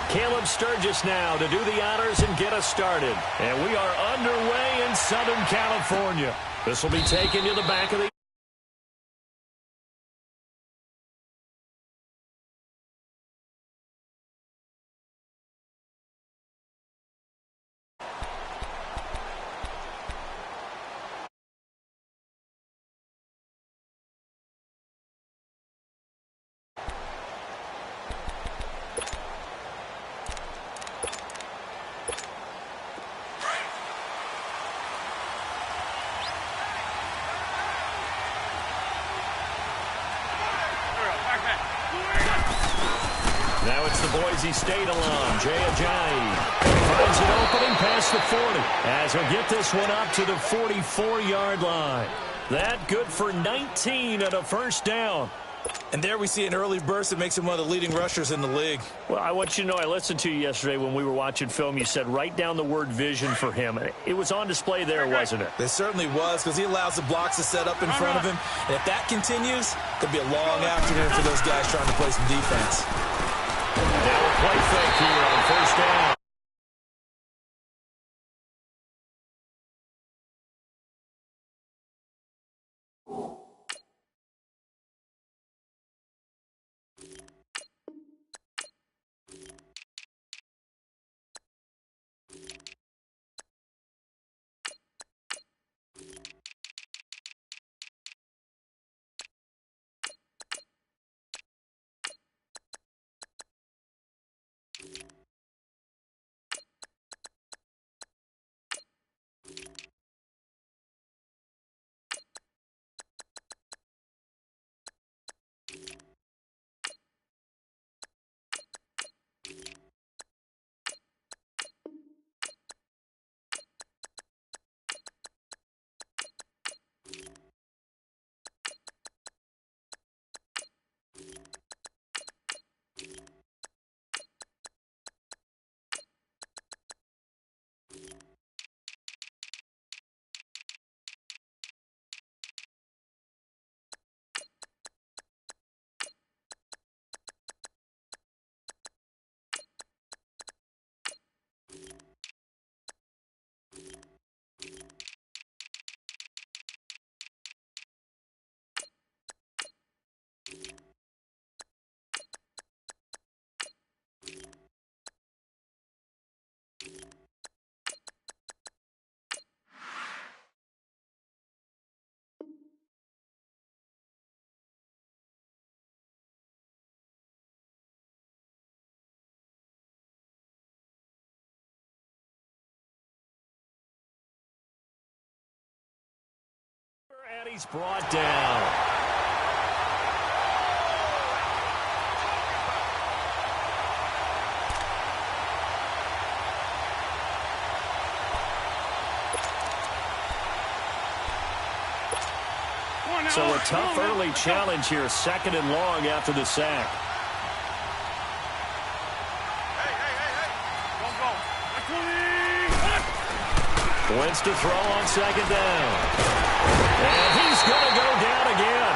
Caleb Sturgis now to do the honors and get us started. And we are underway in Southern California. This will be taken to the back of the... Now it's the Boise State alum, Jay Ajayi. Finds an opening past the 40 as he'll get this one up to the 44-yard line. That good for 19 and a first down. And there we see an early burst that makes him one of the leading rushers in the league. Well, I want you to know I listened to you yesterday when we were watching film. You said write down the word vision for him. It was on display there, wasn't it? It certainly was, because he allows the blocks to set up in front of him. And if that continues, could be a long afternoon for those guys trying to play some defense. Now a play fake here on first down. And he's brought down. So a tough early challenge here, 2nd and long after the sack. Wentz to throw on 2nd down. And he's going to go down again.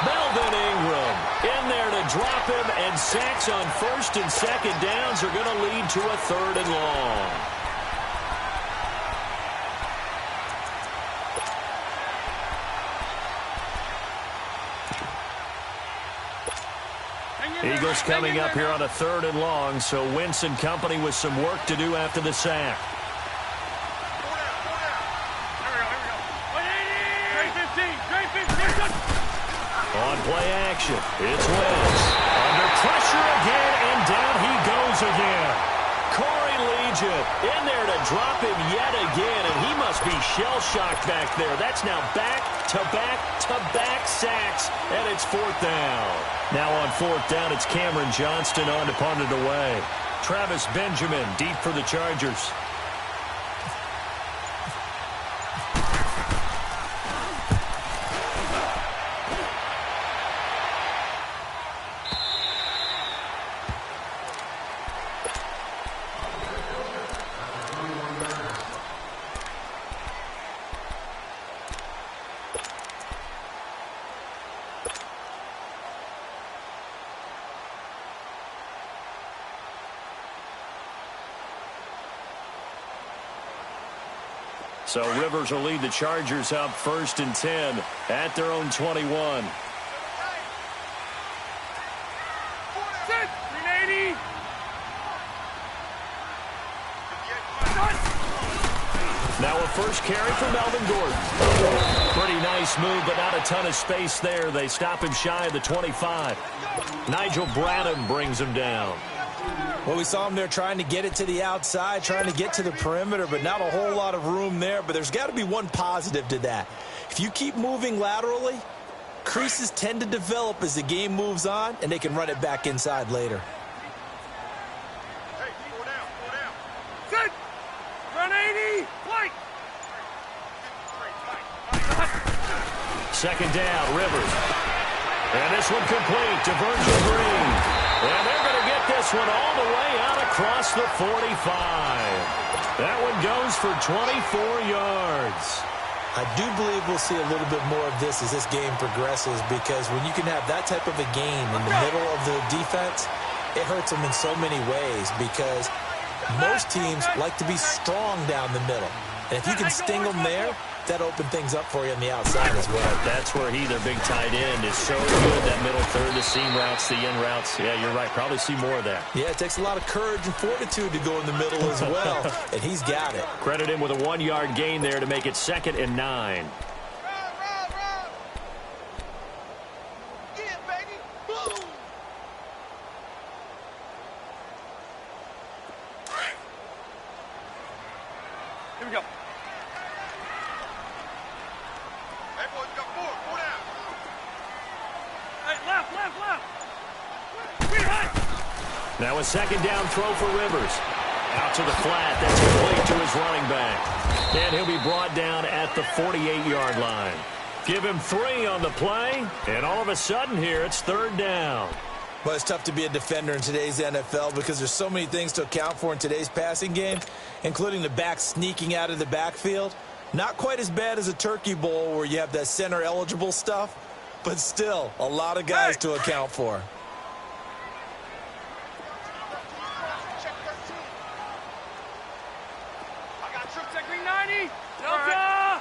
Melvin Ingram in there to drop him, and sacks on 1st and 2nd downs are going to lead to a 3rd and long. Eagles coming up here on a 3rd and long, so Wentz and company with some work to do after the sack. On play action, it's Wentz. Under pressure again, and down he goes again. Corey Legion in there to drop him yet again, and he must be shell-shocked back there. That's now back-to-back-to-back sacks, and it's 4th down. Now on 4th down, it's Cameron Johnston on to punt it away. Travis Benjamin deep for the Chargers. So Rivers will lead the Chargers up 1st and 10 at their own 21. Now a first carry for Melvin Gordon. Pretty nice move, but not a ton of space there. They stop him shy of the 25. Nigel Bradham brings him down. Well, we saw him there trying to get it to the outside, trying to get to the perimeter, but not a whole lot of room there. But there's got to be one positive to that. If you keep moving laterally, creases tend to develop as the game moves on, and they can run it back inside later. Hey, 4 down, 4 down. Good. Run 80. White. Second down, Rivers. And this one complete to Virgil Green. And they're going to get this one all the way out across the 45. That one goes for 24 yards. I do believe we'll see a little bit more of this as this game progresses, because when you can have that type of a gain in the middle of the defense, it hurts them in so many ways, because most teams like to be strong down the middle. And if you can sting them there, that opens things up for you on the outside as well. That's where their big tight end, is so good. That middle third, the seam routes, the in routes. Yeah, you're right. Probably see more of that. Yeah, it takes a lot of courage and fortitude to go in the middle as well, and he's got it. Credit him with a 1-yard gain there to make it 2nd and 9. Here we go. Hey, boys, we got 4 down. Hey, left. Now a 2nd down throw for Rivers. Out to the flat. That's complete to his running back. And he'll be brought down at the 48-yard line. Give him 3 on the play, and all of a sudden here it's 3rd down. Well, it's tough to be a defender in today's NFL because there's so many things to account for in today's passing game, including the back sneaking out of the backfield. Not quite as bad as a turkey bowl where you have that center-eligible stuff, but still a lot of guys to account for. Check 13. I got trips at green 90. Delta.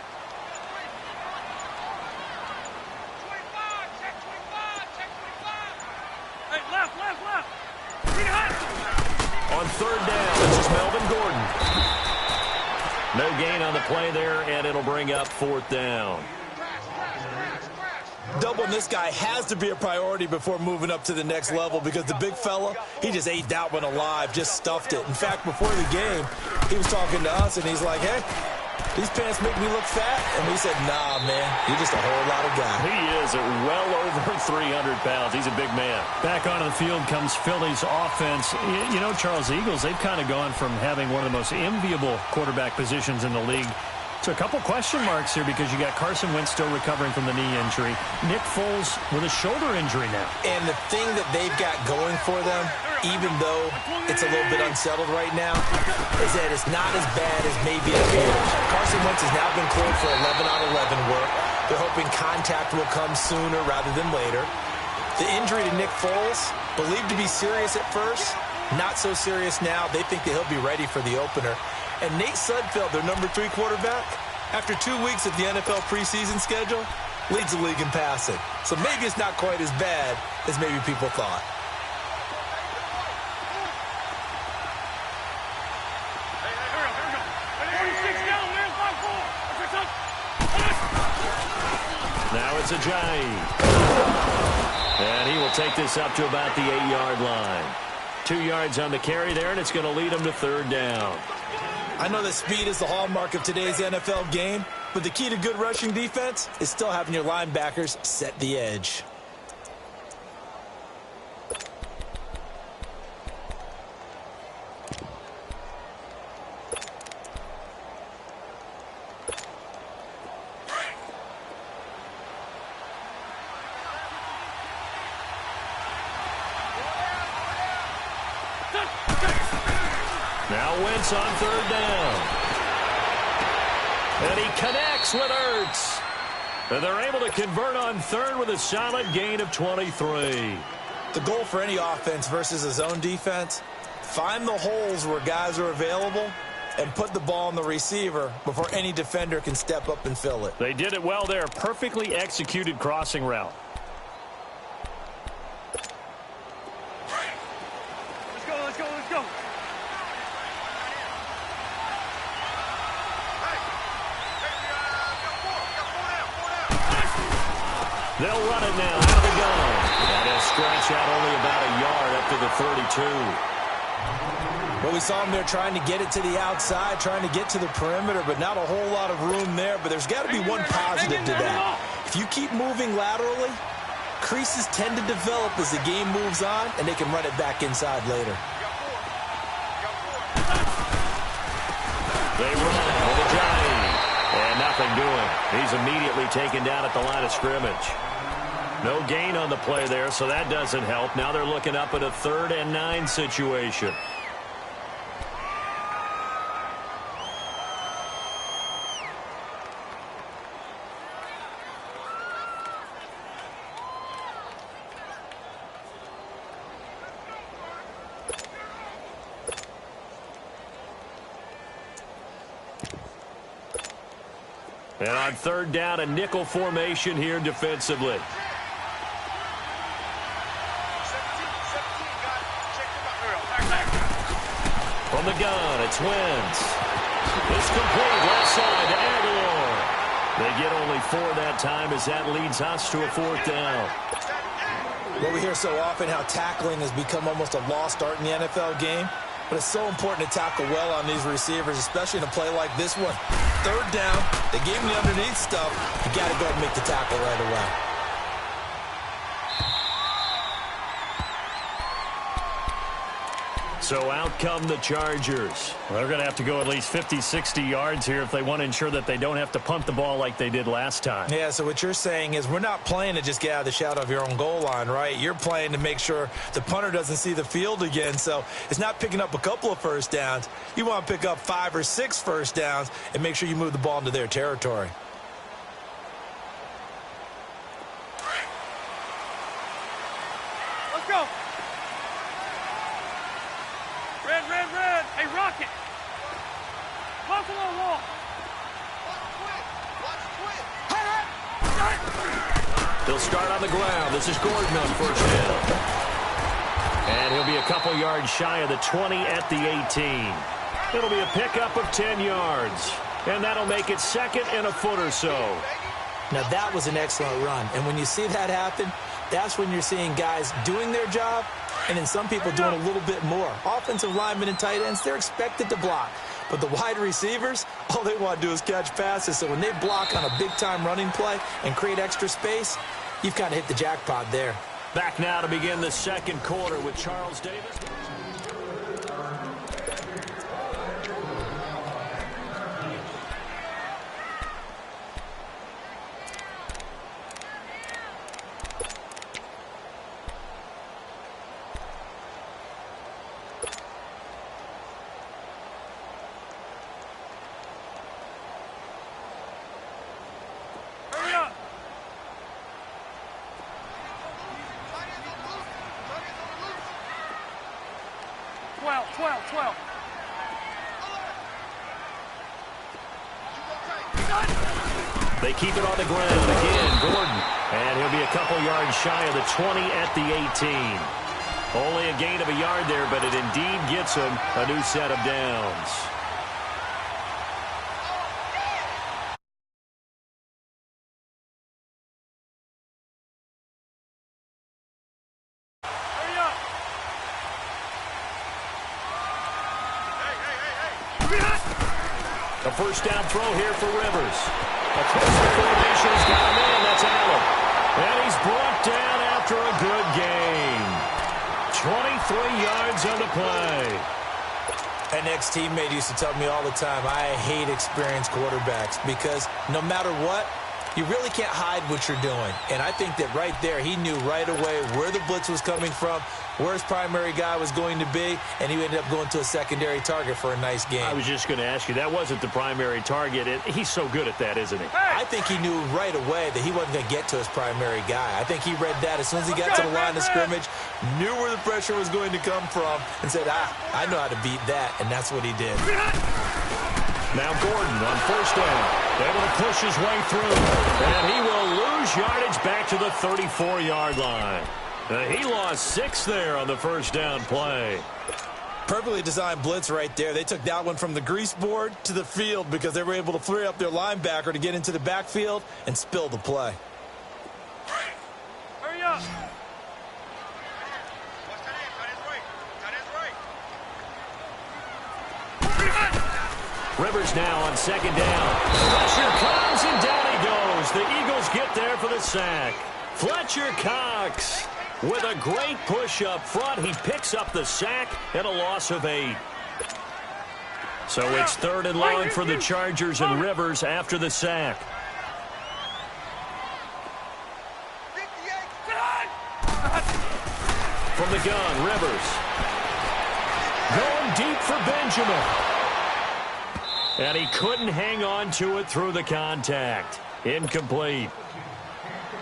25. Check 25. Check 25. Hey, left. Green hot. On 3rd down, this is Melvin Gordon. No gain on the play there, and it'll bring up 4th down. Doubling this guy has to be a priority before moving up to the next level, because the big fella, he just ate that one alive, just stuffed it. In fact, before the game, he was talking to us, and he's like, hey, these pants make me look fat. And we said, nah, man, you're just a whole lot of guy. He is at well over 300 pounds. He's a big man. Back onto the field comes Philly's offense. You know, Charles, Eagles, they've kind of gone from having one of the most enviable quarterback positions in the league to a couple question marks here, because you got Carson Wentz still recovering from the knee injury. Nick Foles with a shoulder injury now. And the thing that they've got going for them, even though it's a little bit unsettled right now, is that it's not as bad as maybe it appears. Carson Wentz has now been cleared for 11 on 11 work. They're hoping contact will come sooner rather than later. The injury to Nick Foles, believed to be serious at first, not so serious now. They think that he'll be ready for the opener. And Nate Sudfeld, their number 3 quarterback, after 2 weeks of the NFL preseason schedule, leads the league in passing. So maybe it's not quite as bad as maybe people thought. Now it's Ajayi. And he will take this up to about the 8-yard line. 2 yards on the carry there, and it's going to lead him to 3rd down. I know that speed is the hallmark of today's NFL game, but the key to good rushing defense is still having your linebackers set the edge. Now Wentz on 3rd down. And he connects with Ertz. And they're able to convert on 3rd with a solid gain of 23. The goal for any offense versus a zone defense, find the holes where guys are available and put the ball on the receiver before any defender can step up and fill it. They did it well there. Perfectly executed crossing route. Let's go. They'll run it now out of the gun. And he'll scratch out only about a yard up to the 32. Well, we saw him there trying to get it to the outside, trying to get to the perimeter, but not a whole lot of room there. But there's got to be one positive to that. If you keep moving laterally, creases tend to develop as the game moves on, and they can run it back inside later. They run with a drive. And nothing doing. He's immediately taken down at the line of scrimmage. No gain on the play there, so that doesn't help. Now they're looking up at a 3rd and 9 situation. And on 3rd down, a nickel formation here defensively. From the gun, it's Wentz. It's complete left side to Aguilar. They get only 4 that time as that leads us to a 4th down. Well, we hear so often how tackling has become almost a lost art in the NFL game. But it's so important to tackle well on these receivers, especially in a play like this one. 3rd down, they gave him the underneath stuff. You got to go and make the tackle right away. So out come the Chargers. Well, they're going to have to go at least 50, 60 yards here if they want to ensure that they don't have to punt the ball like they did last time. Yeah, so what you're saying is we're not playing to just get out of the shadow of your own goal line, right? You're playing to make sure the punter doesn't see the field again. So it's not picking up a couple of first downs. You want to pick up 5 or 6 first downs and make sure you move the ball into their territory. Let's go. Red. Hey, Rocket. Buffalo wall. They'll start on the ground. This is Gordon on 1st down. And he'll be a couple yards shy of the 20 at the 18. It'll be a pickup of 10 yards. And that'll make it 2nd and a foot or so. Now, that was an excellent run. And when you see that happen, that's when you're seeing guys doing their job and then some people doing a little bit more. Offensive linemen and tight ends, they're expected to block. But the wide receivers, all they want to do is catch passes. So when they block on a big-time running play and create extra space, you've kind of hit the jackpot there. Back now to begin the 2nd quarter with Charles Davis. Hurry up. 12. They keep it on the ground again, Gordon. And he'll be a couple yards shy of the 20 at the 18. Only a gain of a yard there, but it indeed gets him a new set of downs. Hurry up. A 1st down throw here for Rivers. A closer formation's got him in. That's Allen. And he's brought down after a good game. 23 yards on the play. An ex-teammate used to tell me all the time, I hate experienced quarterbacks because no matter what, you really can't hide what you're doing. And I think that right there, he knew right away where the blitz was coming from, where his primary guy was going to be, and he ended up going to a secondary target for a nice game. I was just going to ask you, that wasn't the primary target. He's so good at that, isn't he? I think he knew right away that he wasn't going to get to his primary guy. I think he read that as soon as he got to the line of scrimmage, knew where the pressure was going to come from, and said, I know how to beat that, and that's what he did. Now Gordon on first down, able to push his way through, and he will lose yardage back to the 34-yard line. He lost 6 there on the first down play. Perfectly designed blitz right there. They took that one from the grease board to the field because they were able to free up their linebacker to get into the backfield and spill the play. Hurry up. Watch that end. Tight end's right. Tight end's right. Rivers now on second down. Fletcher comes, and down he goes. The Eagles get there for the sack. Fletcher Cox with a great push up front. He picks up the sack and a loss of 8. So it's 3rd and long for the Chargers and Rivers after the sack. From the gun, Rivers. Going deep for Benjamin. And he couldn't hang on to it through the contact. Incomplete.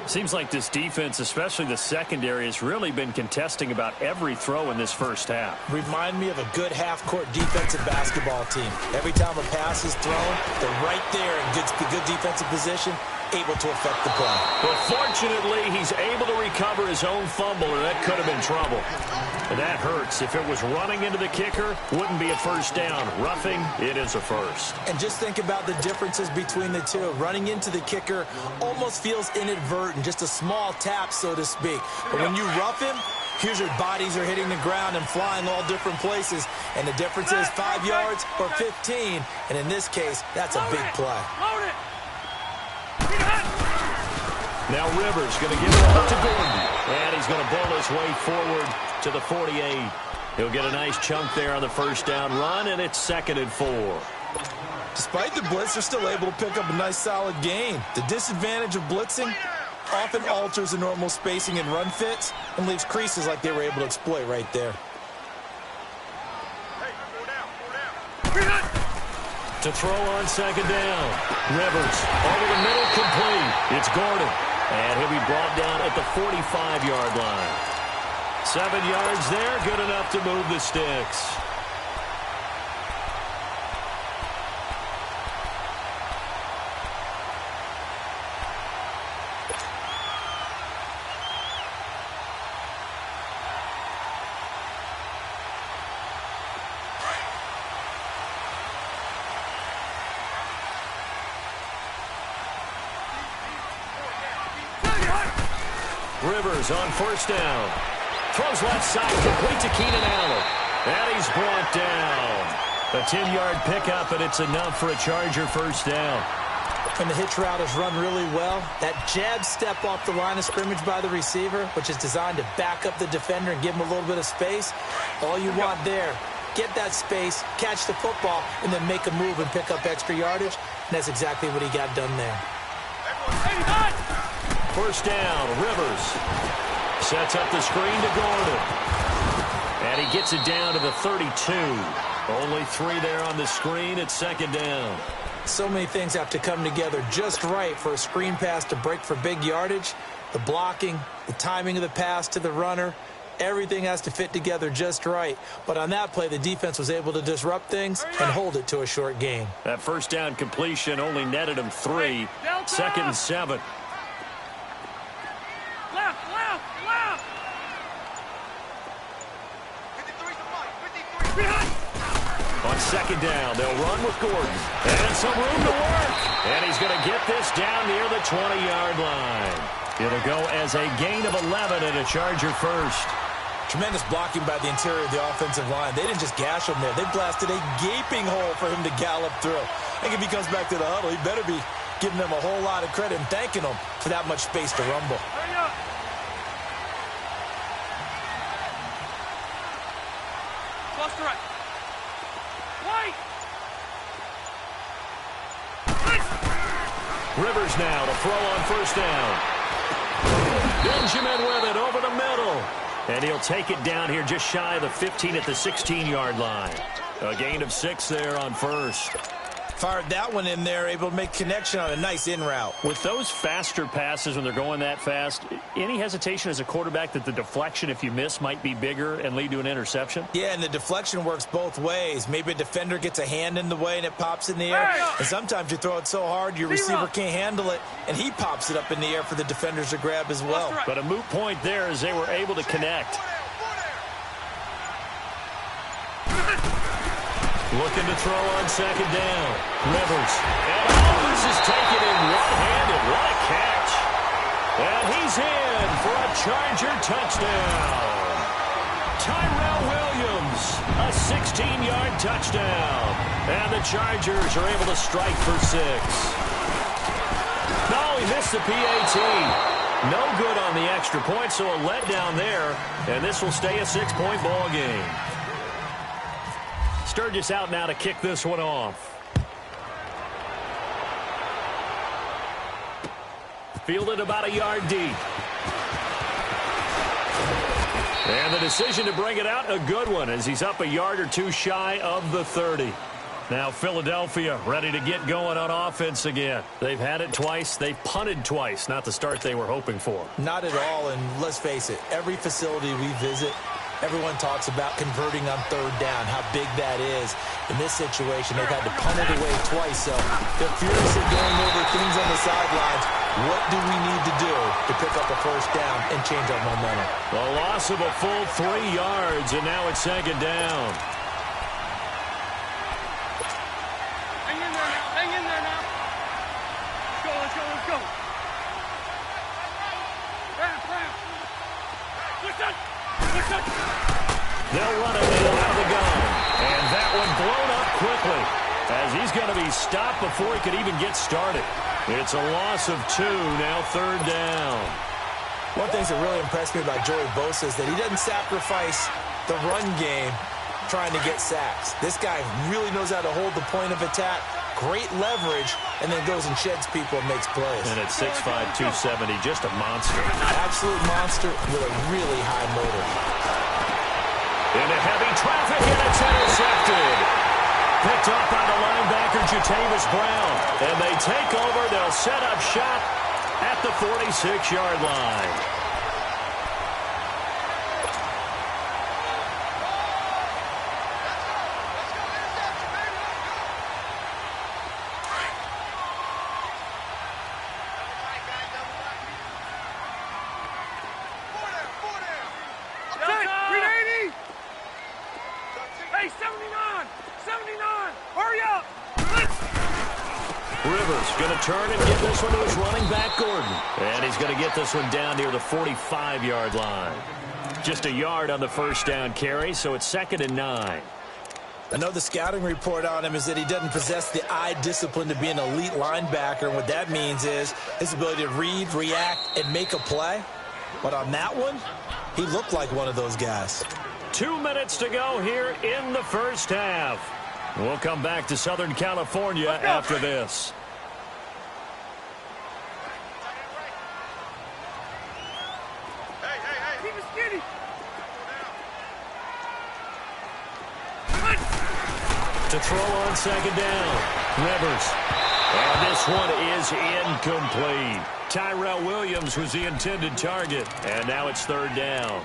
Seems like this defense, especially the secondary, has really been contesting about every throw in this first half. Remind me of a good half-court defensive basketball team. Every time a pass is thrown, they're right there in good defensive position, able to affect the play. Well, fortunately, he's able to recover his own fumble, or that could have been trouble. And that hurts. If it was running into the kicker, wouldn't be a first down. Roughing, it is a first. And just think about the differences between the two. Running into the kicker almost feels inadvertent, just a small tap, so to speak. But when you rough him, here's your bodies are hitting the ground and flying all different places. And the difference is 5 yards or 15. And in this case, that's a big play. Now Rivers going to give it up to Gordon. And he's going to bowl his way forward to the 48. He'll get a nice chunk there on the first down run, and it's 2nd and 4. Despite the blitz, they're still able to pick up a nice solid gain. The disadvantage of blitzing often alters the normal spacing and run fits and leaves creases like they were able to exploit right there. Hey, 4 down. To throw on second down. Rivers over the middle, complete. It's Gordon. And he'll be brought down at the 45-yard line. 7 yards there, good enough to move the sticks. Rivers on first down. Throws left side, complete to Keenan Allen. And he's brought down. A 10-yard pickup, and it's enough for a Charger first down. And the hitch route is run really well. That jab step off the line of scrimmage by the receiver, which is designed to back up the defender and give him a little bit of space. All you want there, get that space, catch the football, and then make a move and pick up extra yardage. And that's exactly what he got done there. First down, Rivers sets up the screen to Gordon. And he gets it down to the 32. Only 3 there on the screen at second down. So many things have to come together just right for a screen pass to break for big yardage. The blocking, the timing of the pass to the runner, everything has to fit together just right. But on that play, the defense was able to disrupt things and hold it to a short gain. That first down completion only netted him 3. 2nd and 7. On second down, they'll run with Gordon. And some room to work. And he's going to get this down near the 20-yard line. It'll go as a gain of 11 and a Charger first. Tremendous blocking by the interior of the offensive line. They didn't just gash him there. They blasted a gaping hole for him to gallop through. I think if he comes back to the huddle, he better be giving them a whole lot of credit and thanking them for that much space to rumble. Hurry up. Close to right. Wait. Rivers now to throw on first down. Benjamin with it over the middle. And he'll take it down here just shy of the 15 at the 16-yard line. A gain of 6 there on first. Fired that one in there, able to make connection on a nice in route. With those faster passes when they're going that fast, any hesitation as a quarterback that the deflection, if you miss, might be bigger and lead to an interception? Yeah, and the deflection works both ways. Maybe a defender gets a hand in the way and it pops in the air. And sometimes you throw it so hard your receiver can't handle it, and he pops it up in the air for the defenders to grab as well. But a moot point there as they were able to connect. Looking to throw on second down. Rivers. And this is taken in one-handed. What a catch. And he's in for a Charger touchdown. Tyrell Williams, a 16-yard touchdown. And the Chargers are able to strike for 6. No, he missed the PAT. No good on the extra point, so a letdown there. And this will stay a 6-point ball game. Sturgis out now to kick this one off. Fielded about a yard deep. And the decision to bring it out, a good one, as he's up a yard or two shy of the 30. Now Philadelphia ready to get going on offense again. They've had it twice. They've punted twice. Not the start they were hoping for. Not at all, and let's face it, every facility we visit, everyone talks about converting on third down, how big that is. In this situation, they've had to punt it away twice, so they're furiously going over things on the sidelines. What do we need to do to pick up a first down and change our momentum? A loss of a full 3 yards, and now it's second down. Hang in there now. Hang in there now. Let's go, let's go, let's go. Listen. Listen. They'll run it out of the gun. And that one blown up quickly as he's going to be stopped before he could even get started. It's a loss of 2, now third down. One thing that really impressed me about Joey Bosa is that he doesn't sacrifice the run game trying to get sacks. This guy really knows how to hold the point of attack, great leverage, and then goes and sheds people and makes plays. And at 6'5", 270, just a monster. Absolute monster with a really high motor. Into heavy traffic, and it's intercepted. Picked off by the linebacker, Jatavis Brown. And they take over. They'll set up shop at the 46-yard line. Hey, 79! 79! Hurry up! Rivers going to turn and give this one to his running back, Gordon. And he's going to get this one down near the 45-yard line. Just a yard on the first down carry, so it's 2nd and 9. I know the scouting report on him is that he doesn't possess the eye discipline to be an elite linebacker, and what that means is his ability to read, react, and make a play. But on that one, he looked like one of those guys. 2 minutes to go here in the first half. We'll come back to Southern California after this. Hey, keep it skinny! To throw on second down, Rivers. And this one is incomplete. Tyrell Williams was the intended target, and now it's third down.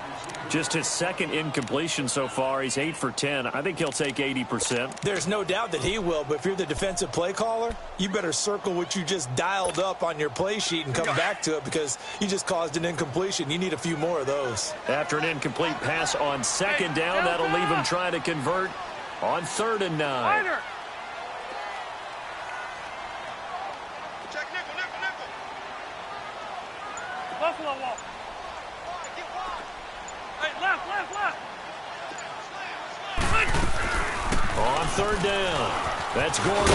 Just his second incompletion so far. He's 8 for 10. I think he'll take 80%. There's no doubt that he will, but if you're the defensive play caller, you better circle what you just dialed up on your play sheet and come back to it because you just caused an incompletion. You need a few more of those. After an incomplete pass on second down, that'll leave him trying to convert on 3rd and 9. Check nickel. Buffalo wall. Hey, left. On 3rd down, that's Gordon.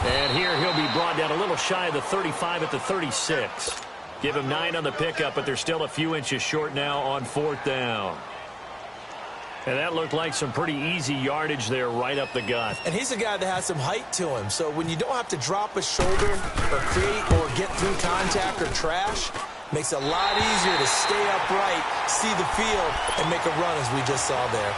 And here he'll be brought down a little shy of the 35 at the 36. Give him 9 on the pickup, but they're still a few inches short now on 4th down. And that looked like some pretty easy yardage there right up the gut. And he's a guy that has some height to him, so when you don't have to drop a shoulder or create or get through contact or trash, makes it a lot easier to stay upright, see the field, and make a run as we just saw there.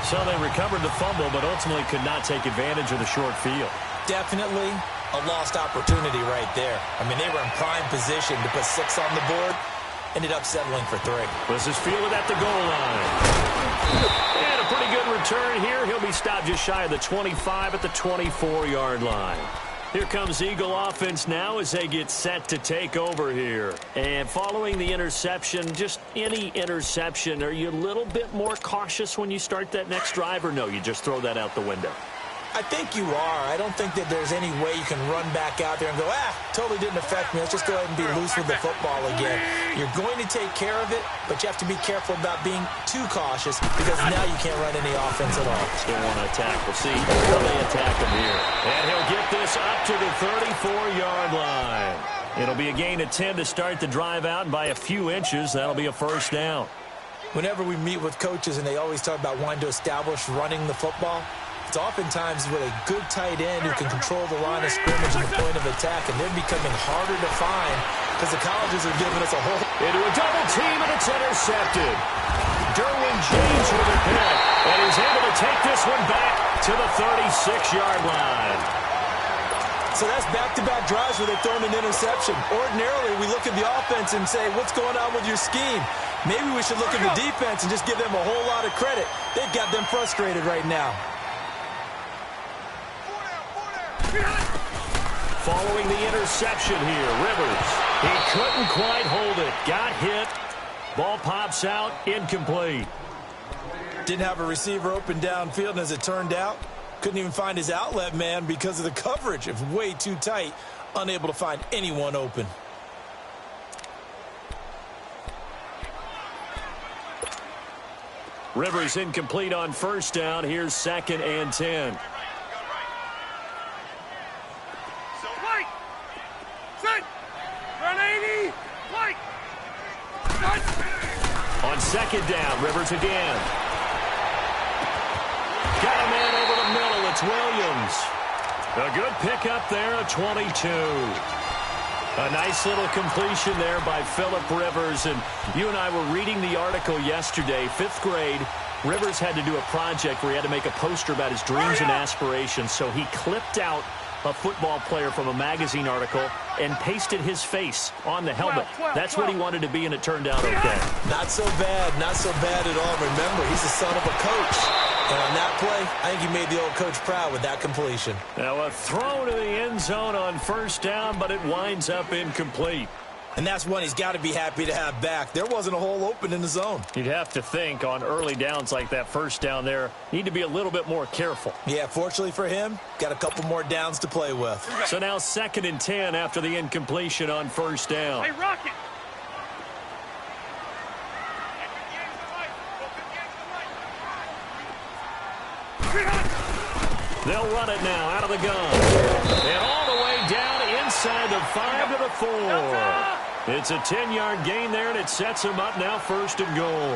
So they recovered the fumble, but ultimately could not take advantage of the short field. Definitely a lost opportunity right there. I mean, they were in prime position to put 6 on the board. Ended up settling for 3. This is fielded at the goal line. And a pretty good return here. He'll be stopped just shy of the 25 at the 24-yard line. Here comes Eagle offense now as they get set to take over here. And following the interception, just any interception, are you a little bit more cautious when you start that next drive, or no, you just throw that out the window? I think you are. I don't think that there's any way you can run back out there and go, totally didn't affect me. Let's just go ahead and be loose with the football again. You're going to take care of it, but you have to be careful about being too cautious because now you can't run any offense at all. Still want to attack. We'll see how they attack him here. And he'll get this up to the 34-yard line. It'll be a gain of 10 to start the drive out, and by a few inches, that'll be a first down. Whenever we meet with coaches and they always talk about wanting to establish running the football, it's oftentimes with a good tight end who can control the line of scrimmage and the point of attack, and they're becoming harder to find because the colleges are giving us a whole... Into a double team, and it's intercepted. Derwin James with a pick, and he's able to take this one back to the 36-yard line. So that's back-to-back drives where they've thrown an interception. Ordinarily, we look at the offense and say, what's going on with your scheme? Maybe we should look at the defense and just give them a whole lot of credit. They've got them frustrated right now. Following the interception here, Rivers. He couldn't quite hold it. Got hit. Ball pops out. Incomplete. Didn't have a receiver open downfield, and as it turned out, couldn't even find his outlet man because of the coverage. It was way too tight. Unable to find anyone open. Rivers incomplete on first down. Here's 2nd and 10. On 2nd down, Rivers again. Got a man over the middle. It's Williams. A good pickup there, a 22. A nice little completion there by Phillip Rivers. And you and I were reading the article yesterday, 5th grade. Rivers had to do a project where he had to make a poster about his dreams and aspirations. So he clipped out a football player from a magazine article and pasted his face on the helmet. That's what he wanted to be, and it turned out okay. Not so bad at all. Remember, he's the son of a coach. And on that play, I think he made the old coach proud with that completion. Now a throw to the end zone on first down, but it winds up incomplete. And that's one he's got to be happy to have back. There wasn't a hole open in the zone. You'd have to think on early downs like that first down there, need to be a little bit more careful. Yeah, fortunately for him, got a couple more downs to play with. So now 2nd and 10 after the incompletion on first down. Hey, Rocket! They'll run it now out of the gun. And all the way down inside the 5 to the 4. It's a 10-yard gain there, and it sets him up now 1st and goal.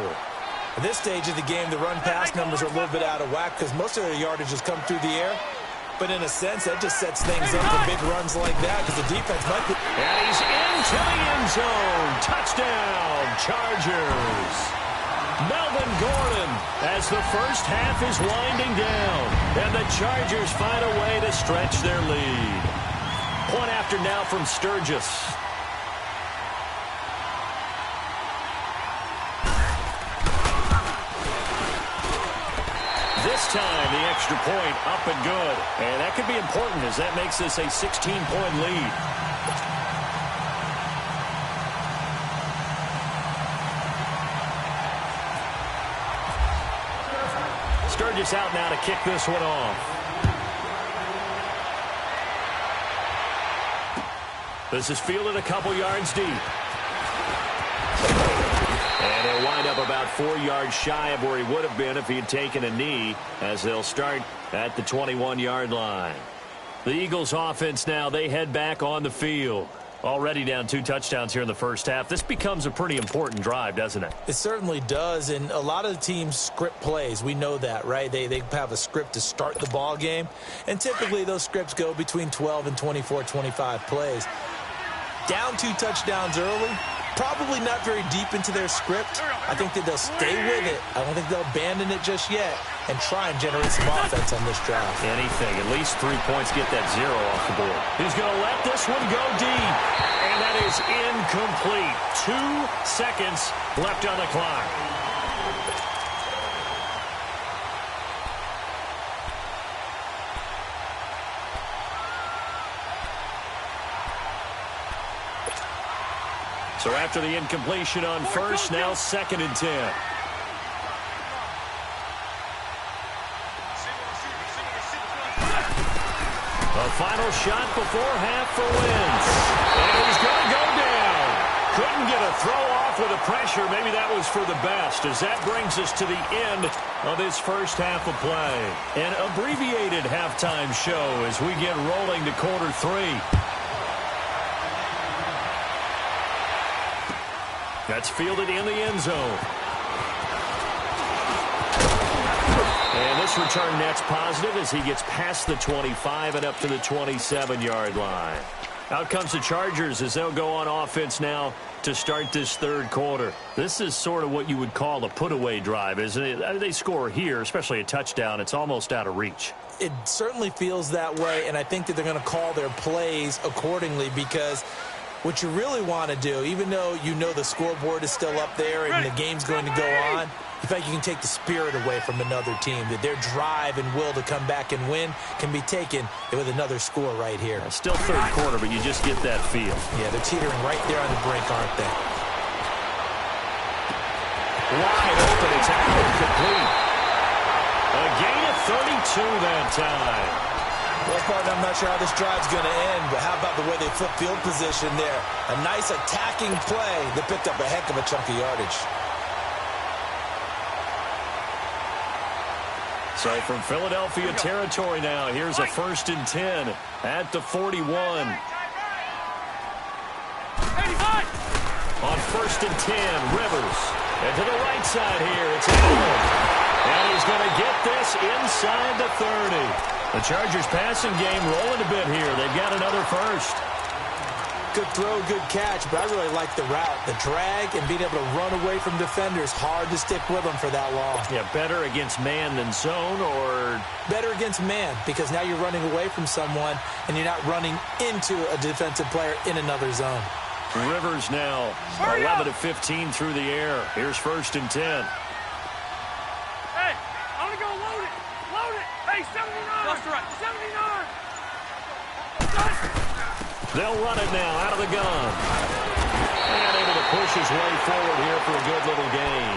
At this stage of the game, the run-pass numbers are a little bit out of whack because most of their yardage has come through the air. But in a sense, that just sets things up for big runs like that because the defense might be... And he's into the end zone. Touchdown, Chargers. Melvin Gordon as the first half is winding down. And the Chargers find a way to stretch their lead. Point after now from Sturgis. This time, the extra point up and good. And that could be important as that makes this a 16-point lead. Sturgis out now to kick this one off. This is fielded a couple yards deep. And he'll wind up about 4 yards shy of where he would have been if he had taken a knee, as they'll start at the 21-yard line. The Eagles offense now, they head back on the field. Already down 2 touchdowns here in the first half. This becomes a pretty important drive, doesn't it? It certainly does, and a lot of the teams script plays. We know that, right? They have a script to start the ball game, and typically those scripts go between 12 and 24, 25 plays. Down 2 touchdowns early, probably not very deep into their script. I think that they'll stay with it. I don't think they'll abandon it just yet and try and generate some offense on this drive. Anything. At least 3 points, get that 0 off the board. He's going to let this one go deep. And that is incomplete. 2 seconds left on the clock. So after the incompletion on first, now 2nd and 10. A final shot before half for Wentz. And he's going to go down. Couldn't get a throw off with the pressure. Maybe that was for the best, as that brings us to the end of this first half of play. An abbreviated halftime show as we get rolling to quarter 3. That's fielded in the end zone. And this return net's positive as he gets past the 25 and up to the 27-yard line. Out comes the Chargers as they'll go on offense now to start this third quarter. This is sort of what you would call a put-away drive, isn't it? They score here, especially a touchdown. It's almost out of reach. It certainly feels that way, and I think that they're going to call their plays accordingly because what you really want to do, even though you know the scoreboard is still up there and the game's going to go on, in fact, you can take the spirit away from another team, that their drive and will to come back and win can be taken with another score right here. Still third quarter, but you just get that feel. Yeah, they're teetering right there on the brink, aren't they? Wide open, it's complete. A gain of 32 that time. Well, partner, I'm not sure how this drive's going to end, but how about the way they flip field position there? A nice attacking play that picked up a heck of a chunk of yardage. So from Philadelphia territory now, here's a 1st and 10 at the 41. On 1st and 10, Rivers. And to the right side here, it's Allen. And he's going to get this inside the 30. The Chargers passing game rolling a bit here. They've got another first. Good throw, good catch, but I really like the route. The drag and being able to run away from defenders, hard to stick with them for that long. Yeah, better against man than zone, or better against man, because now you're running away from someone and you're not running into a defensive player in another zone. Rivers now 11 of 15 through the air. Here's 1st and 10. Hey, I want to go load it. Load it. Hey, 79. That's right. 79. They'll run it now out of the gun. And able to push his way forward here for a good little gain.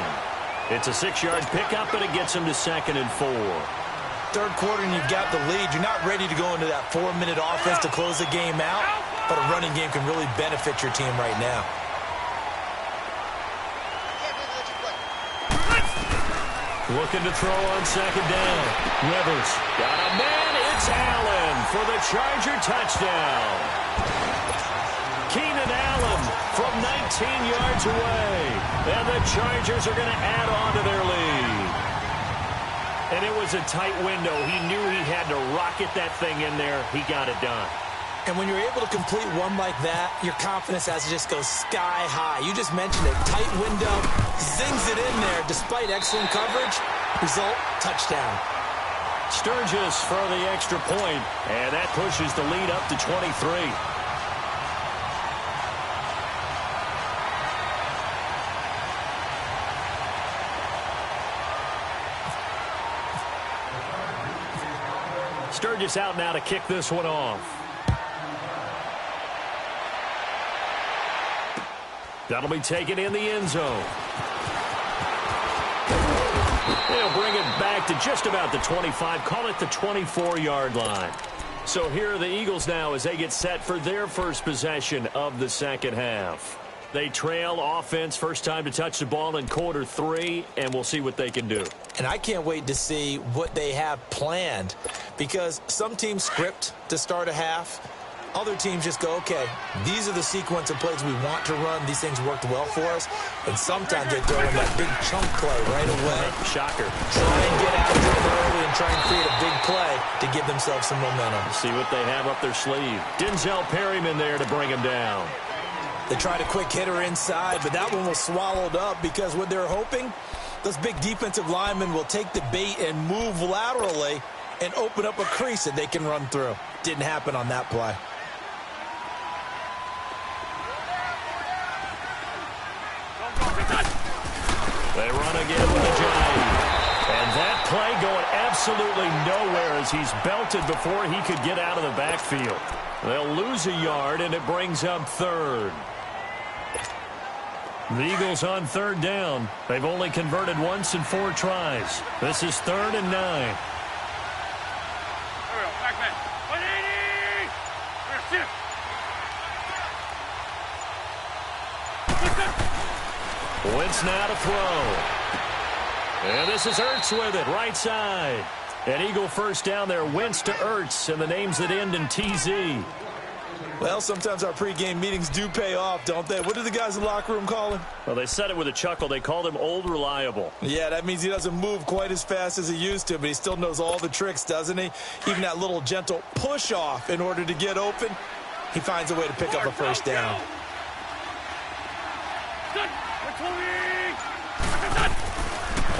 It's a 6-yard pickup, and it gets him to 2nd and 4. Third quarter, and you've got the lead. You're not ready to go into that 4-minute offense to close the game out, but a running game can really benefit your team right now. Looking to throw on 2nd down. Rivers got a man. It's Allen for the Charger touchdown. Keenan Allen from 19 yards away. And the Chargers are going to add on to their lead. And it was a tight window. He knew he had to rocket that thing in there. He got it done. And when you're able to complete one like that, your confidence has to just go sky high. You just mentioned it. Tight window, zings it in there despite excellent coverage. Result, touchdown. Sturgis for the extra point, and that pushes the lead up to 23. Sturgis out now to kick this one off. That'll be taken in the end zone. They'll bring it back to just about the 25, call it the 24-yard line. So here are the Eagles now as they get set for their first possession of the second half. They trail offense, first time to touch the ball in quarter 3, and we'll see what they can do. And I can't wait to see what they have planned, because some teams script to start a half. Other teams just go, okay, these are the sequence of plays we want to run. These things worked well for us. And sometimes they throw in that big chunk play right away. Shocker. Try and get out of it early and try and create a big play to give themselves some momentum. See what they have up their sleeve. Denzel Perryman there to bring him down. They tried a quick hitter inside, but that one was swallowed up because what they're hoping, those big defensive linemen will take the bait and move laterally and open up a crease that they can run through. Didn't happen on that play. They run again with a giant. And that play going absolutely nowhere as he's belted before he could get out of the backfield. They'll lose a yard, and it brings up third. The Eagles on third down. They've only converted once in 4 tries. This is 3rd and 9. Wentz now to throw. And this is Ertz with it, right side. An Eagle first down there, Wentz to Ertz, and the names that end in TZ. Well, sometimes our pregame meetings do pay off, don't they? What do the guys in the locker room call him? Well, they said it with a chuckle. They called him Old Reliable. Yeah, that means he doesn't move quite as fast as he used to, but he still knows all the tricks, doesn't he? Even that little gentle push-off in order to get open, he finds a way to pick up a first down.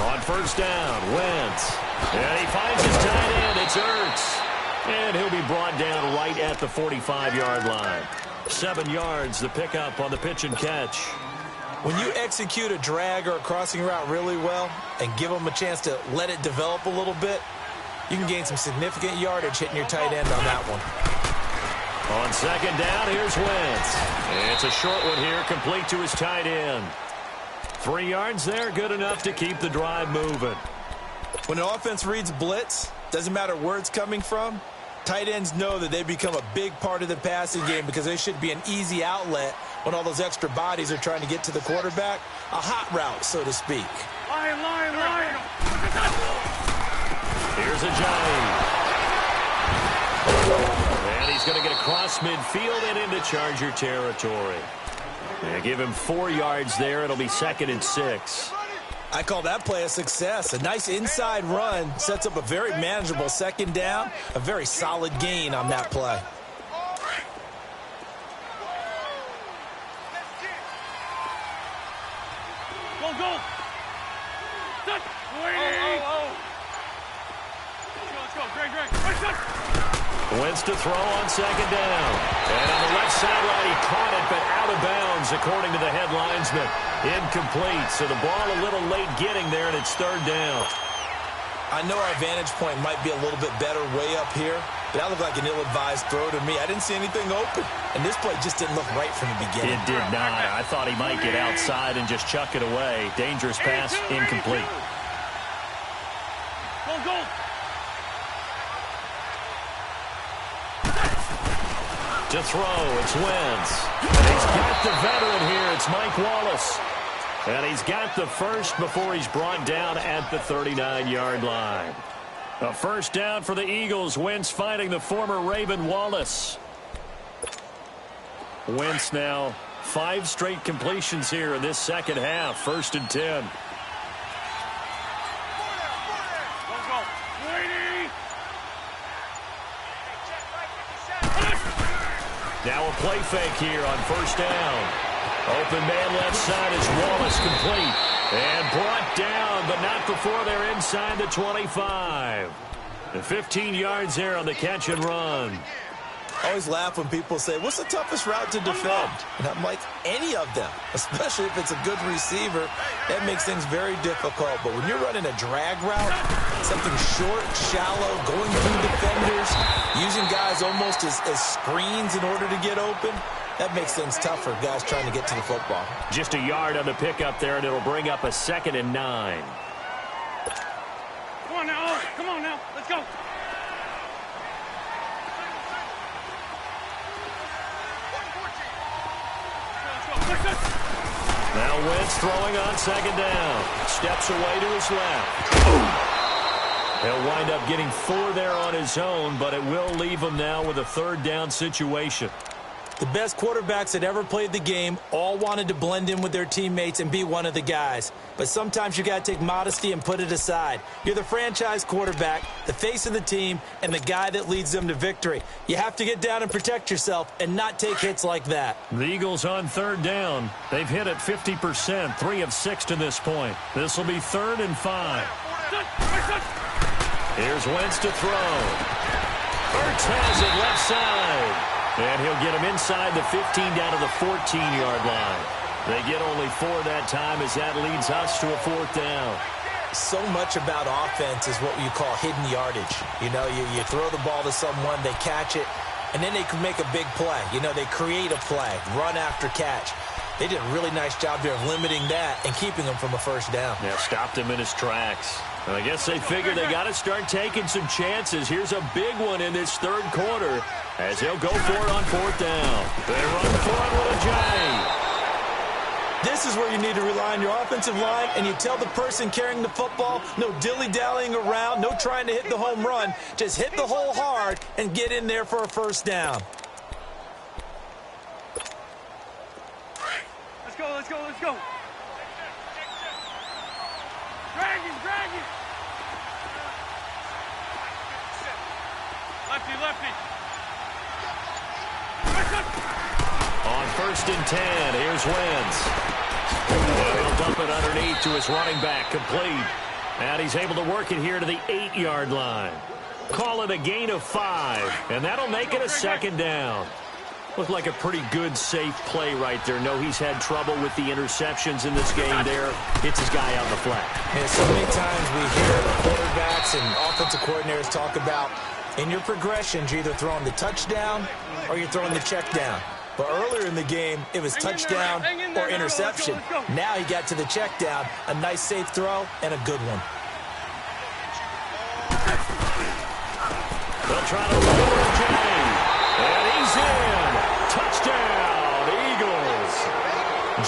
On first down, Wentz. And he finds his tight end. It's Ertz. And he'll be brought down right at the 45-yard line. 7 yards, the pickup on the pitch and catch. When you execute a drag or a crossing route really well and give them a chance to let it develop a little bit, you can gain some significant yardage hitting your tight end on that one. On second down, here's Wentz. It's a short one here, complete to his tight end. 3 yards there, good enough to keep the drive moving. When an offense reads blitz, doesn't matter where it's coming from, tight ends know that they become a big part of the passing game because they should be an easy outlet when all those extra bodies are trying to get to the quarterback. A hot route, so to speak. Lion. Here's a giant. And he's going to get across midfield and into Charger territory. And give him 4 yards there. It'll be 2nd and 6. I call that play a success. A nice inside run sets up a very manageable second down. A very solid gain on that play. Go. Let's go. Greg. Wentz to throw on second down. And on the left sideline, he caught it, but out of bounds, according to the head linesman. Incomplete, so the ball a little late getting there, and it's 3rd down. I know our vantage point might be a little bit better way up here, but that looked like an ill-advised throw to me. I didn't see anything open, and this play just didn't look right from the beginning. It did not. I thought he might get outside and just chuck it away. Dangerous pass, incomplete. Go. To throw, it's Wentz. And he's got the veteran here. It's Mike Wallace. And he's got the first before he's brought down at the 39-yard line. A first down for the Eagles. Wentz finding the former Raven Wallace. Wentz now 5 straight completions here in this second half. 1st and 10. Now a play fake here on first down. Open man left side is Wallace, complete. And brought down, but not before they're inside the 25. And 15 yards there on the catch and run. I always laugh when people say, what's the toughest route to defend? And I'm like, any of them, especially if it's a good receiver. That makes things very difficult. But when you're running a drag route, something short, shallow, going through defenders, using guys almost as screens in order to get open, that makes things tough for guys trying to get to the football. Just a yard on the pickup there, and it'll bring up a 2nd and 9. Come on now. Let's go. Now Wentz throwing on second down. Steps away to his left. He'll wind up getting 4 there on his own, but it will leave him now with a 3rd down situation. The best quarterbacks that ever played the game all wanted to blend in with their teammates and be one of the guys. But sometimes you got to take modesty and put it aside. You're the franchise quarterback, the face of the team, and the guy that leads them to victory. You have to get down and protect yourself and not take hits like that. The Eagles on third down. They've hit it 50%, 3 of 6 to this point. This will be 3rd and 5. Here's Wentz to throw. Ertz has it left side. And he'll get him inside the 15 down to the 14-yard line. They get only 4 that time as that leads us to a 4th down. So much about offense is what you call hidden yardage. You know, you throw the ball to someone, they catch it, and then they can make a big play. You know, they create a play, run after catch. They did a really nice job there of limiting that and keeping him from a first down. Yeah, stopped him in his tracks. And I guess they figure they got to start taking some chances. Here's a big one in this 3rd quarter as he'll go for it on 4th down. They run for it with a J. This is where you need to rely on your offensive line, and you tell the person carrying the football, no dilly-dallying around, no trying to hit the home run. Just hit the hole hard and get in there for a first down. Let's go, let's go, let's go. Drag it, drag it. Lefty, lefty. On 1st and 10, here's Wentz. And he'll dump it underneath to his running back, complete. And he's able to work it here to the 8-yard line. Call it a gain of 5, and that'll make it a 2nd down. Looked like a pretty good, safe play right there. No, he's had trouble with the interceptions in this game there. Hits his guy out in the flat. And so many times we hear quarterbacks and offensive coordinators talk about in your progressions, you're either throwing the touchdown or you're throwing the check down. But earlier in the game, it was touchdown or interception. Now he got to the check down, a nice safe throw, and a good one. They'll try to run with Jay. And he's in. Touchdown, Eagles.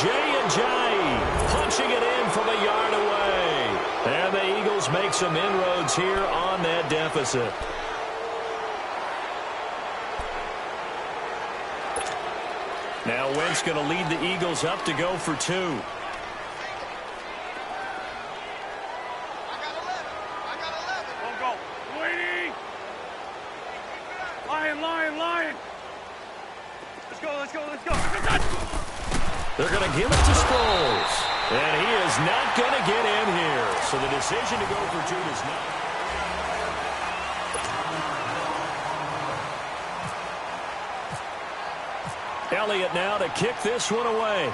Jay punching it in from a yard away. And the Eagles make some inroads here on that deficit. Now Wentz going to lead the Eagles up to go for 2. I got 11. Go, go. Waiting. Lion. Let's go, let's go, let's go. They're going to give it to Sproles. And he is not going to get in here. So the decision to go for 2 does not. Elliott now to kick this one away.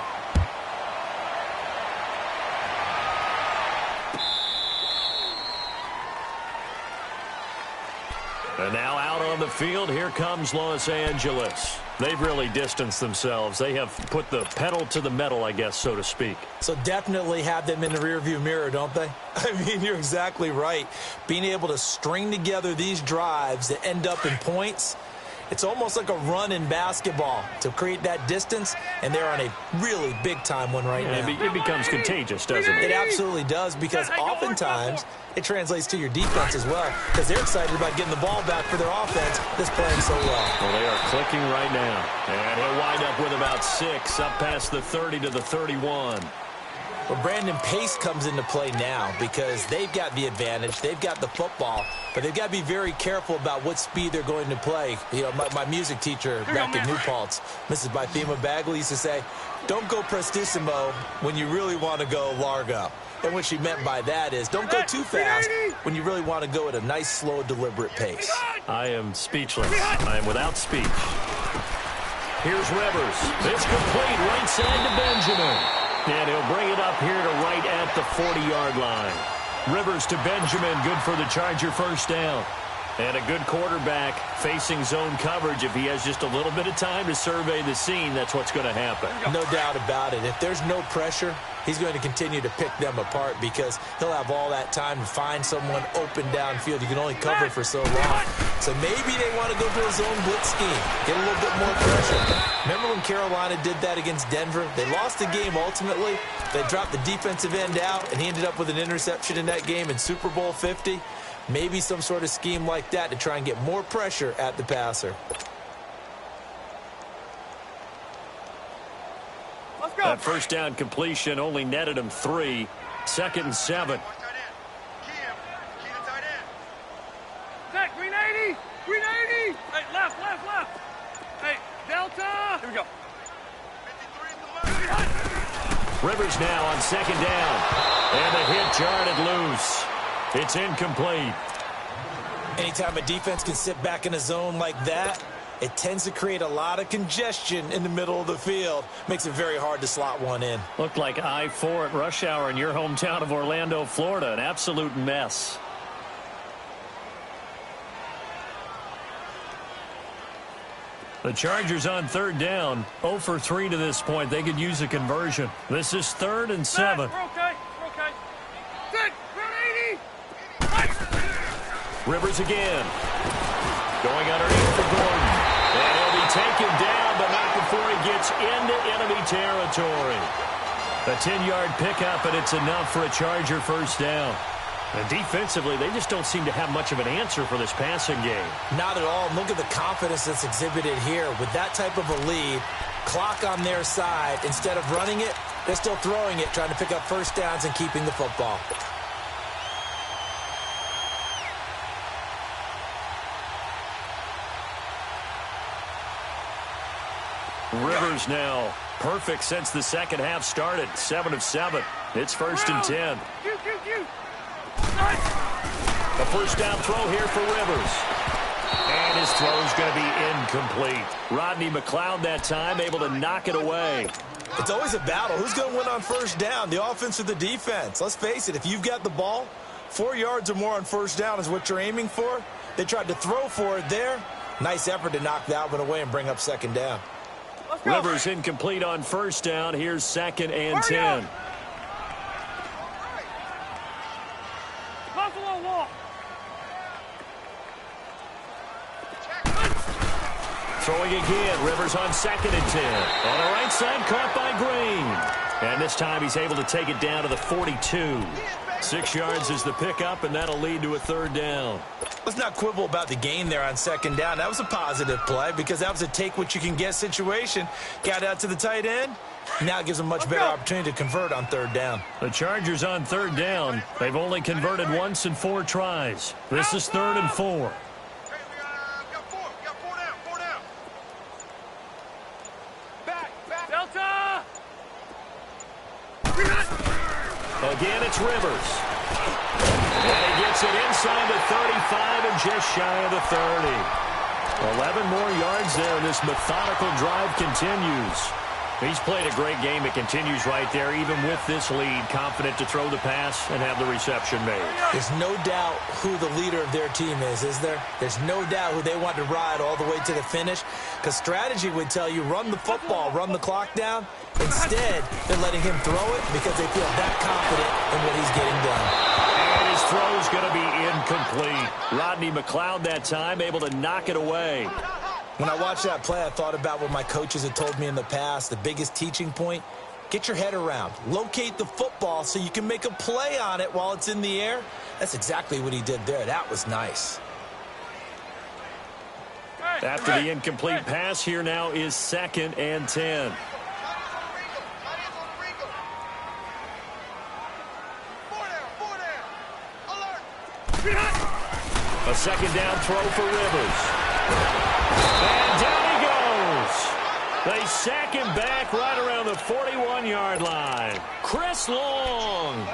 And now out on the field, here comes Los Angeles. They've really distanced themselves. They have put the pedal to the metal, I guess, so to speak. So definitely have them in the rearview mirror, don't they? I mean, you're exactly right. Being able to string together these drives that end up in points, it's almost like a run in basketball to create that distance, and they're on a really big-time one right now. It becomes contagious, doesn't it? It absolutely does, because oftentimes it translates to your defense as well, because they're excited about getting the ball back for their offense that's playing so well. Well, they are clicking right now. And he'll wind up with about 6, up past the 30 to the 31. Well, Brandon, pace comes into play now because they've got the advantage. They've got the football, but they've got to be very careful about what speed they're going to play. You know, my music teacher back in New Paltz, Mrs. Bythema Bagley, used to say, don't go prestissimo when you really want to go largo. And what she meant by that is don't go too fast when you really want to go at a nice, slow, deliberate pace. I am speechless. I am without speech. Here's Rivers. It's complete right side to Benjamin. And he'll bring it up here to right at the 40-yard line. Rivers to Benjamin, good for the Charger first down. And a good quarterback facing zone coverage. If he has just a little bit of time to survey the scene, that's what's going to happen. No doubt about it. If there's no pressure, he's going to continue to pick them apart because he'll have all that time to find someone open downfield. You can only cover for so long. So maybe they want to go to a zone blitz scheme, get a little bit more pressure. Remember when Carolina did that against Denver? They lost the game ultimately. They dropped the defensive end out, and he ended up with an interception in that game in Super Bowl 50. Maybe some sort of scheme like that to try and get more pressure at the passer. That first down completion only netted him 3. 2nd and 7. Zach, green 80! Green 80! Hey, left. Hey, Delta! Here we go. Rivers now on 2nd down. And the hit jarred loose. It's incomplete. Anytime a defense can sit back in a zone like that, it tends to create a lot of congestion in the middle of the field. Makes it very hard to slot one in. Looked like I-4 at rush hour in your hometown of Orlando, Florida. An absolute mess. The Chargers on 3rd down. 0 for 3 to this point. They could use a conversion. This is 3rd and 7. We're okay. Zach, green 80! Rivers again. Going underneath for Gordon. And he'll be taken down, but not before he gets into enemy territory. A 10-yard pickup, and it's enough for a Charger first down. And defensively, they just don't seem to have much of an answer for this passing game. Not at all. Look at the confidence that's exhibited here. With that type of a lead, clock on their side, instead of running it, they're still throwing it, trying to pick up first downs and keeping the football. Rivers now perfect since the second half started. 7 of 7. It's 1st and 10. A first down throw here for Rivers. And his throw's going to be incomplete. Rodney McLeod that time able to knock it away. It's always a battle. Who's going to win on first down, the offense or the defense? Let's face it, if you've got the ball, 4 yards or more on first down is what you're aiming for. They tried to throw for it there. Nice effort to knock that one away and bring up 2nd down. Rivers incomplete on first down. Here's 2nd and 10. Buffalo wall. Throwing again. Rivers on 2nd and 10. On the right side, caught by Green. And this time he's able to take it down to the 42. 6 yards is the pickup, and that'll lead to a 3rd down. Let's not quibble about the gain there on 2nd down. That was a positive play because that was a take-what-you-can-get situation. Got out to the tight end. Now it gives them much better opportunity to convert on 3rd down. The Chargers on 3rd down. They've only converted once in 4 tries. This is 3rd and 4. Delta! Again, it's Rivers. And he gets it inside the 35 and just shy of the 30. 11 more yards there, and this methodical drive continues. He's played a great game. It continues right there, even with this lead. Confident to throw the pass and have the reception made. There's no doubt who the leader of their team is there? There's no doubt who they want to ride all the way to the finish. Because strategy would tell you, run the football, run the clock down. Instead, they're letting him throw it because they feel that confident in what he's getting done. And his throw's going to be incomplete. Rodney McLeod that time able to knock it away. When I watched that play, I thought about what my coaches had told me in the past. The biggest teaching point, get your head around. Locate the football so you can make a play on it while it's in the air. That's exactly what he did there. That was nice. After the incomplete pass, here now is 2nd and 10. A 2nd down throw for Rivers. And down he goes. They sack him back right around the 41-yard line. Chris Long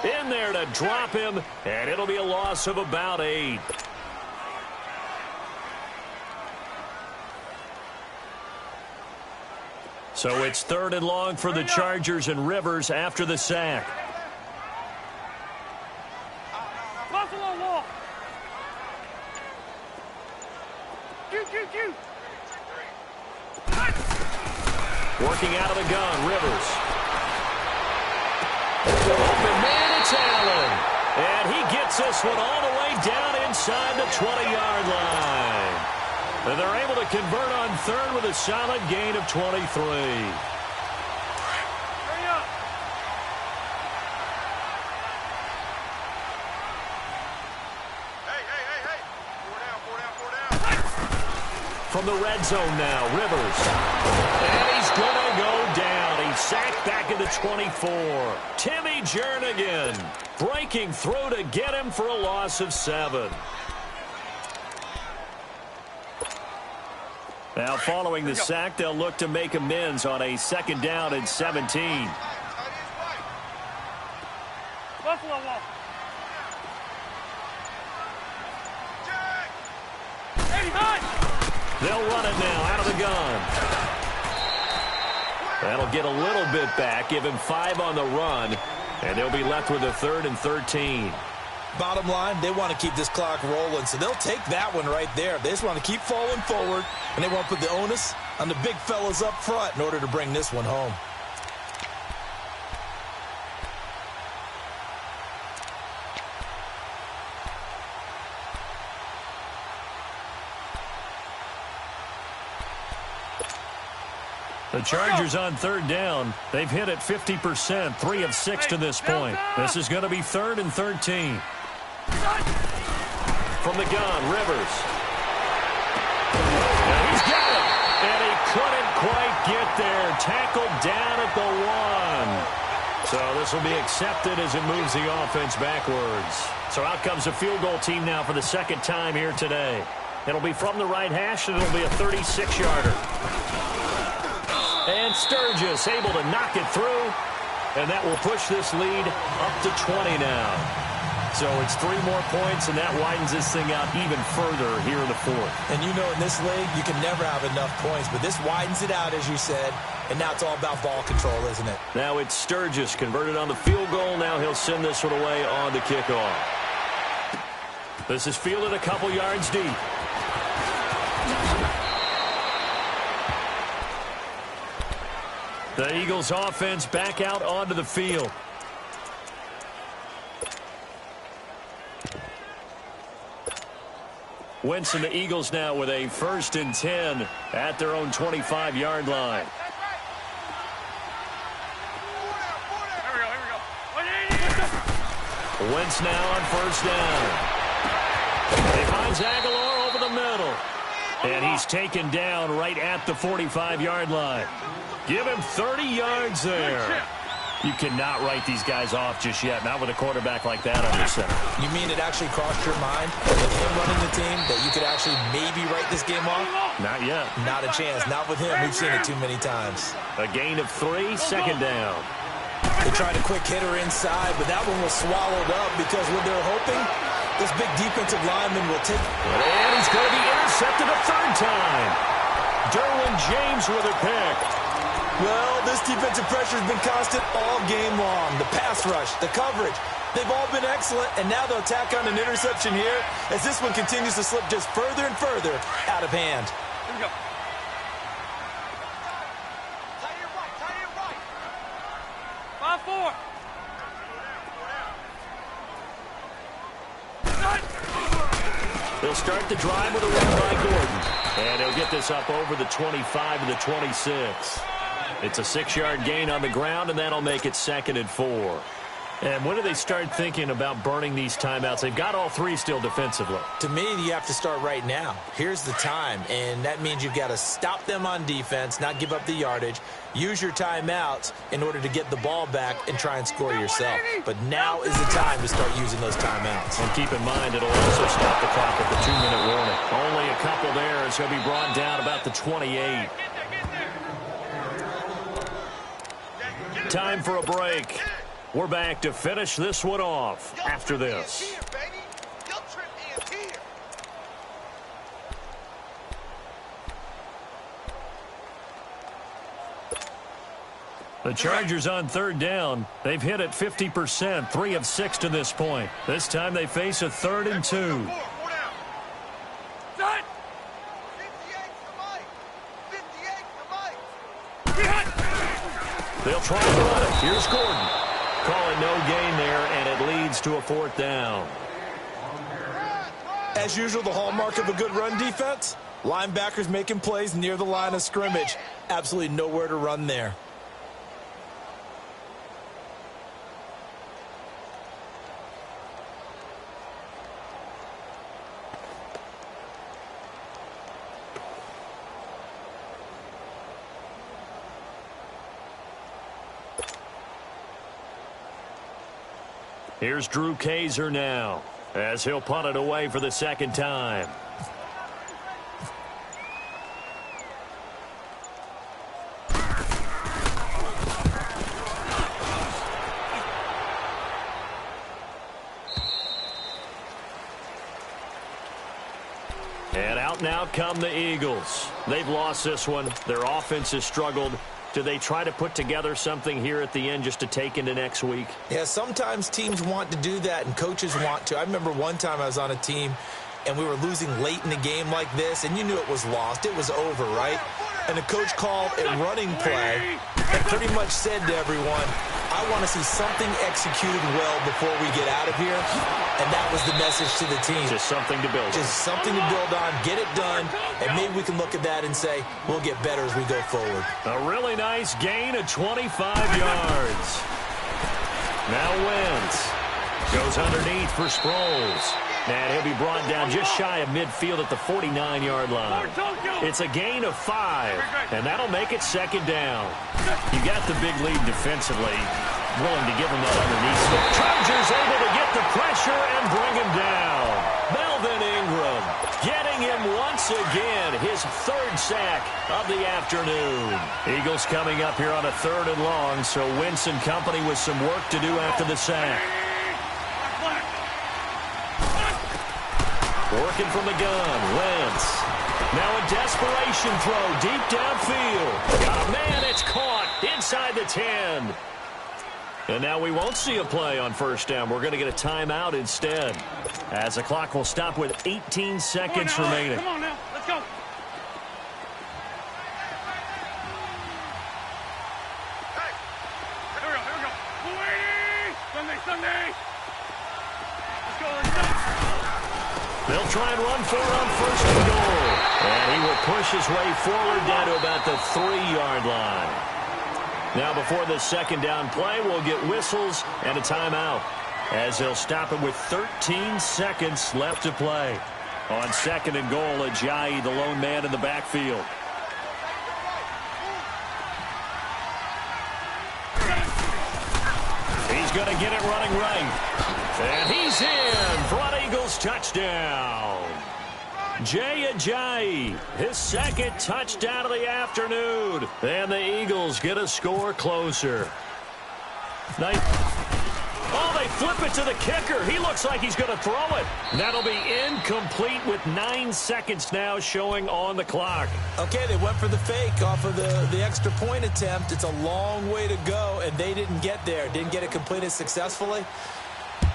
in there to drop him, and it'll be a loss of about 8. So it's 3rd and long for the Chargers, and Rivers after the sack. Buffalo wall. Working out of the gun, Rivers. Open man, it's Allen. And he gets this one all the way down inside the 20-yard line. And they're able to convert on 3rd with a solid gain of 23. From the red zone now, Rivers. And he's going to go down. He's sacked back at the 24. Timmy Jernigan breaking through to get him for a loss of 7. Now, following the sack, they'll look to make amends on a 2nd down and 17. Buffalo wall. They'll run it now out of the gun. That'll get a little bit back, give him 5 on the run, and they'll be left with a 3rd and 13. Bottom line, they want to keep this clock rolling, so they'll take that one right there. They just want to keep falling forward, and they want to put the onus on the big fellas up front in order to bring this one home. The Chargers on 3rd down. They've hit it 50%, 3 of 6 to this point. This is going to be 3rd and 13. From the gun, Rivers. And he's got it. And he couldn't quite get there. Tackled down at the 1. So this will be accepted as it moves the offense backwards. So out comes the field goal team now for the 2nd time here today. It'll be from the right hash, and it'll be a 36-yarder. And Sturgis able to knock it through. And that will push this lead up to 20 now. So it's 3 more points, and that widens this thing out even further here in the 4th. And you know in this league, you can never have enough points. But this widens it out, as you said. And now it's all about ball control, isn't it? Now it's Sturgis converted on the field goal. Now he'll send this one away on the kickoff. This is fielded a couple yards deep. The Eagles offense back out onto the field. Wentz and the Eagles now with a 1st and 10 at their own 25-yard line. Wentz now on 1st down. He finds Aguilar over the middle. And he's taken down right at the 45-yard line. Give him 30 yards there. You cannot write these guys off just yet, not with a quarterback like that under center. You mean it actually crossed your mind with him running the team that you could actually maybe write this game off? Not yet. Not a chance. Not with him. We've seen it too many times. A gain of 3, 2nd down. They tried a quick hitter inside, but that one was swallowed up because what they're hoping, this big defensive lineman will take. And he's going to be intercepted a 3rd time. Derwin James with a pick. Well, this defensive pressure has been constant all game long. The pass rush, the coverage, they've all been excellent, and now they'll tack on an interception here as this one continues to slip just further and further out of hand. Here we go. They'll start the drive with a run by Gordon. And he'll get this up over the 25 to the 26. It's a 6-yard gain on the ground, and that'll make it 2nd and 4. And when do they start thinking about burning these timeouts? They've got all 3 still defensively. To me, you have to start right now. Here's the time, and that means you've got to stop them on defense, not give up the yardage, use your timeouts in order to get the ball back and try and score yourself. But now is the time to start using those timeouts. And keep in mind, it'll also stop the clock at the 2-minute warning. Only a couple there, so he'll be brought down about the 28. Time for a break. We're back to finish this one off after this. The Chargers on 3rd down. They've hit it 50%, 3 of 6 to this point. This time they face a 3rd and 2. They'll try to run it. Here's Gordon. Calling no gain there, and it leads to a 4th down. As usual, the hallmark of a good run defense, linebackers making plays near the line of scrimmage. Absolutely nowhere to run there. Here's Drew Kaiser now, as he'll punt it away for the second time. And out now come the Eagles. They've lost this one. Their offense has struggled. Do they try to put together something here at the end just to take into next week? Yeah, sometimes teams want to do that and coaches want to. I remember one time I was on a team and we were losing late in the game like this, and you knew it was lost. It was over, right? And the coach called a running play and pretty much said to everyone, I want to see something executed well before we get out of here. And that was the message to the team. Just something to build on. Just something to build on, get it done, and maybe we can look at that and say, we'll get better as we go forward. A really nice gain of 25 yards. Now Wentz goes underneath for Sproles. And he'll be brought down just shy of midfield at the 49-yard line. It's a gain of 5, and that'll make it second down. You got the big lead defensively, willing to give him that underneath. Chargers able to get the pressure and bring him down. Melvin Ingram getting him once again, his third sack of the afternoon. Eagles coming up here on a 3rd and long, so Wentz and company with some work to do after the sack. Working from the gun, Wentz. Now a desperation throw deep downfield. Got a man, it's caught inside the 10. And now we won't see a play on first down. We're going to get a timeout instead, as the clock will stop with 18 seconds remaining. Come on now, let's go. Hey, here we go. Sunday. Let's go. They'll try and run for it on 1st and goal. And he will push his way forward down to about the 3-yard line. Now before the second down play, we'll get whistles and a timeout, as they'll stop it with 13 seconds left to play. On 2nd and goal, Ajayi, the lone man in the backfield. He's going to get it running right. And he's in for an Eagles touchdown. Jay Ajayi, his 2nd touchdown of the afternoon. And the Eagles get a score closer. Oh, they flip it to the kicker. He looks like he's going to throw it. That'll be incomplete with 9 seconds now showing on the clock. Okay, they went for the fake off of the extra point attempt. It's a long way to go, and they didn't get there. Didn't get it completed successfully.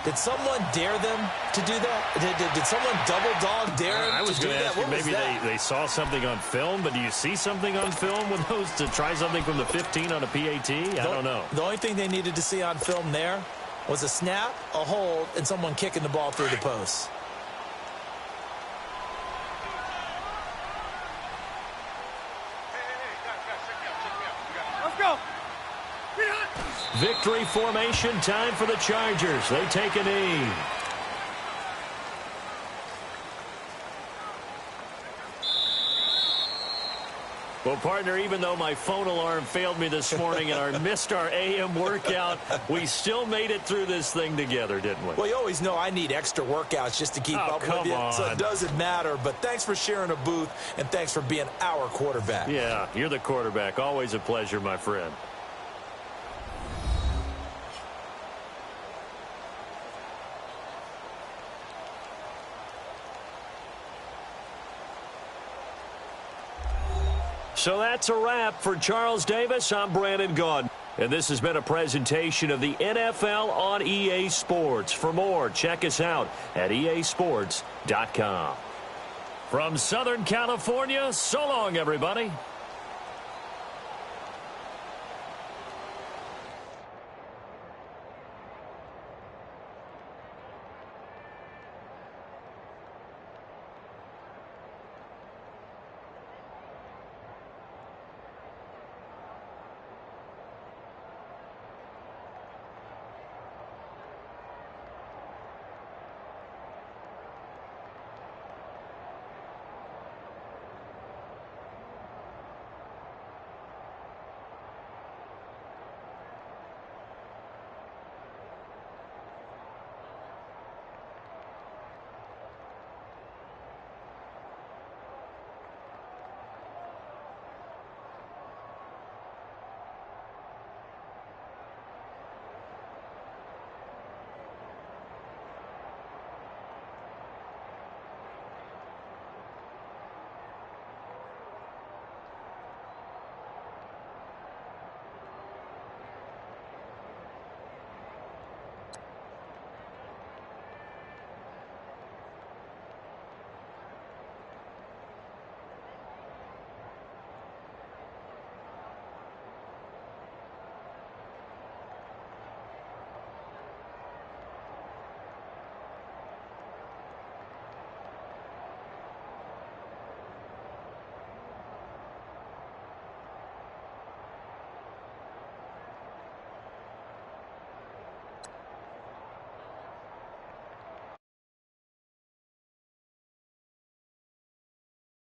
Did someone dare them to do that? Did someone double dog dare them to do that? I was going to ask you, maybe they saw something on film, but do you see something on film with those to try something from the 15 on a PAT? I don't know. The only thing they needed to see on film there was a snap, a hold, and someone kicking the ball through the post. Let's go. Victory formation time for the Chargers. They take a knee. Well, partner, even though my phone alarm failed me this morning and I missed our AM workout, we still made it through this thing together, didn't we? Well, you always know I need extra workouts just to keep up with you, so it doesn't matter. But thanks for sharing a booth, and thanks for being our quarterback. Yeah, you're the quarterback. Always a pleasure, my friend. So that's a wrap for Charles Davis. I'm Brandon Gaudin. And this has been a presentation of the NFL on EA Sports. For more, check us out at easports.com. From Southern California, so long, everybody.